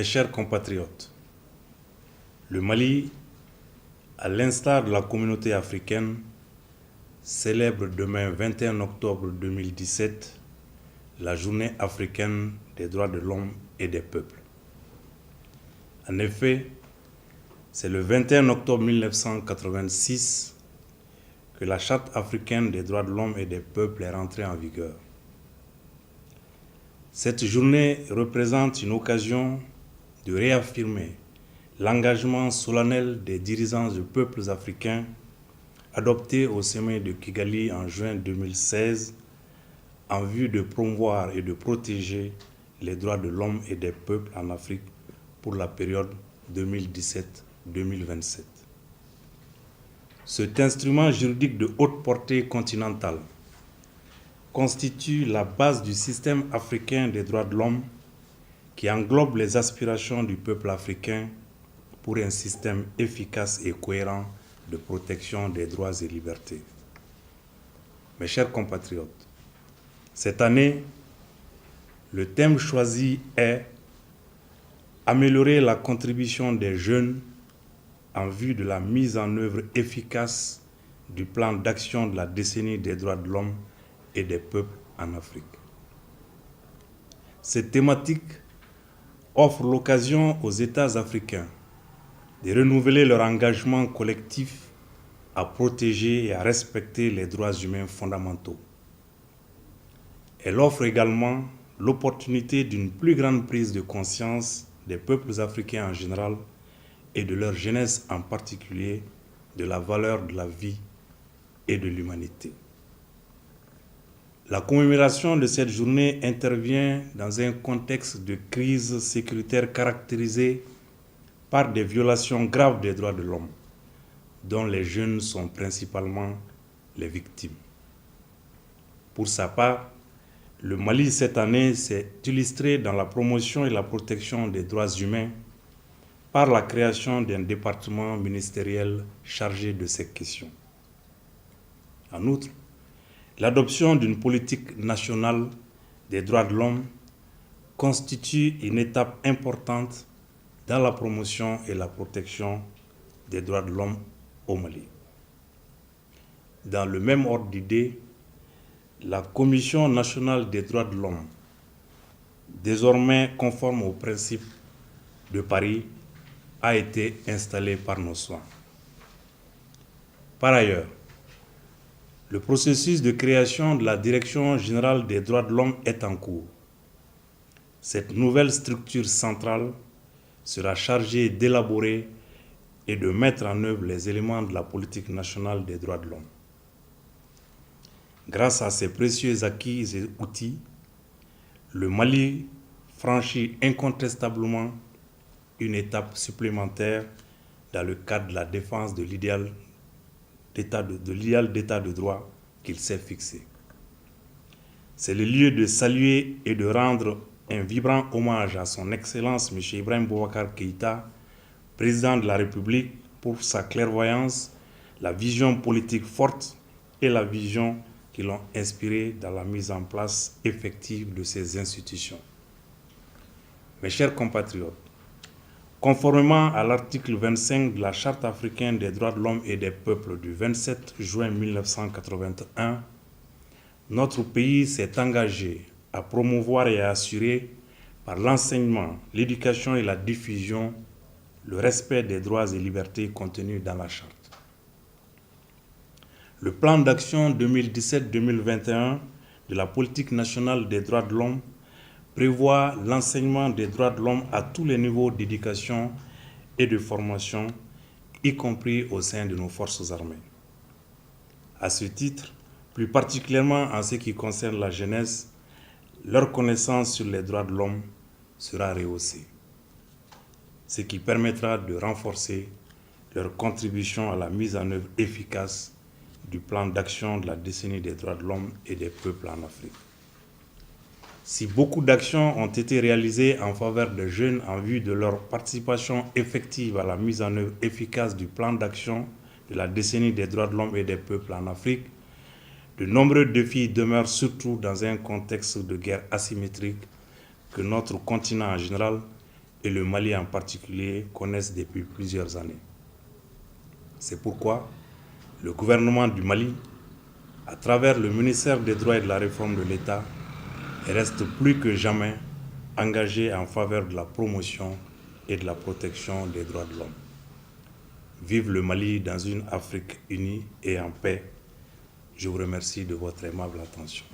Mes chers compatriotes, le Mali, à l'instar de la communauté africaine, célèbre demain 21 octobre 2017 la journée africaine des droits de l'homme et des peuples. En effet, c'est le 21 octobre 1986 que la Charte africaine des droits de l'homme et des peuples est rentrée en vigueur. Cette journée représente une occasion de réaffirmer l'engagement solennel des dirigeants des peuples africains adopté au sommet de Kigali en juin 2016 en vue de promouvoir et de protéger les droits de l'homme et des peuples en Afrique pour la période 2017-2027. Cet instrument juridique de haute portée continentale constitue la base du système africain des droits de l'homme qui englobe les aspirations du peuple africain pour un système efficace et cohérent de protection des droits et libertés. Mes chers compatriotes, cette année, le thème choisi est « Améliorer la contribution des jeunes en vue de la mise en œuvre efficace du plan d'action de la décennie des droits de l'homme et des peuples en Afrique ». Cette thématique offre l'occasion aux États africains de renouveler leur engagement collectif à protéger et à respecter les droits humains fondamentaux. Elle offre également l'opportunité d'une plus grande prise de conscience des peuples africains en général et de leur jeunesse en particulier de la valeur de la vie et de l'humanité. La commémoration de cette journée intervient dans un contexte de crise sécuritaire caractérisé par des violations graves des droits de l'homme, dont les jeunes sont principalement les victimes. Pour sa part, le Mali cette année s'est illustré dans la promotion et la protection des droits humains par la création d'un département ministériel chargé de ces questions. En outre, l'adoption d'une politique nationale des droits de l'homme constitue une étape importante dans la promotion et la protection des droits de l'homme au Mali. Dans le même ordre d'idées, la Commission nationale des droits de l'homme, désormais conforme aux principes de Paris, a été installée par nos soins. Par ailleurs, le processus de création de la Direction générale des droits de l'homme est en cours. Cette nouvelle structure centrale sera chargée d'élaborer et de mettre en œuvre les éléments de la politique nationale des droits de l'homme. Grâce à ces précieux acquis et outils, le Mali franchit incontestablement une étape supplémentaire dans le cadre de la défense de l'idéal d'état de droit qu'il s'est fixé. C'est le lieu de saluer et de rendre un vibrant hommage à son Excellence M. Ibrahim Boubacar Keïta, président de la République, pour sa clairvoyance, la vision politique forte et la vision qui l'ont inspiré dans la mise en place effective de ces institutions. Mes chers compatriotes, conformément à l'article 25 de la Charte africaine des droits de l'homme et des peuples du 27 juin 1981, notre pays s'est engagé à promouvoir et à assurer par l'enseignement, l'éducation et la diffusion le respect des droits et libertés contenus dans la Charte. Le plan d'action 2017-2021 de la politique nationale des droits de l'homme prévoit l'enseignement des droits de l'homme à tous les niveaux d'éducation et de formation, y compris au sein de nos forces armées. À ce titre, plus particulièrement en ce qui concerne la jeunesse, leur connaissance sur les droits de l'homme sera rehaussée, ce qui permettra de renforcer leur contribution à la mise en œuvre efficace du plan d'action de la décennie des droits de l'homme et des peuples en Afrique. Si beaucoup d'actions ont été réalisées en faveur des jeunes en vue de leur participation effective à la mise en œuvre efficace du plan d'action de la décennie des droits de l'homme et des peuples en Afrique, de nombreux défis demeurent surtout dans un contexte de guerre asymétrique que notre continent en général et le Mali en particulier connaissent depuis plusieurs années. C'est pourquoi le gouvernement du Mali, à travers le ministère des Droits et de la Réforme de l'État, reste plus que jamais engagé en faveur de la promotion et de la protection des droits de l'homme. Vive le Mali dans une Afrique unie et en paix. Je vous remercie de votre aimable attention.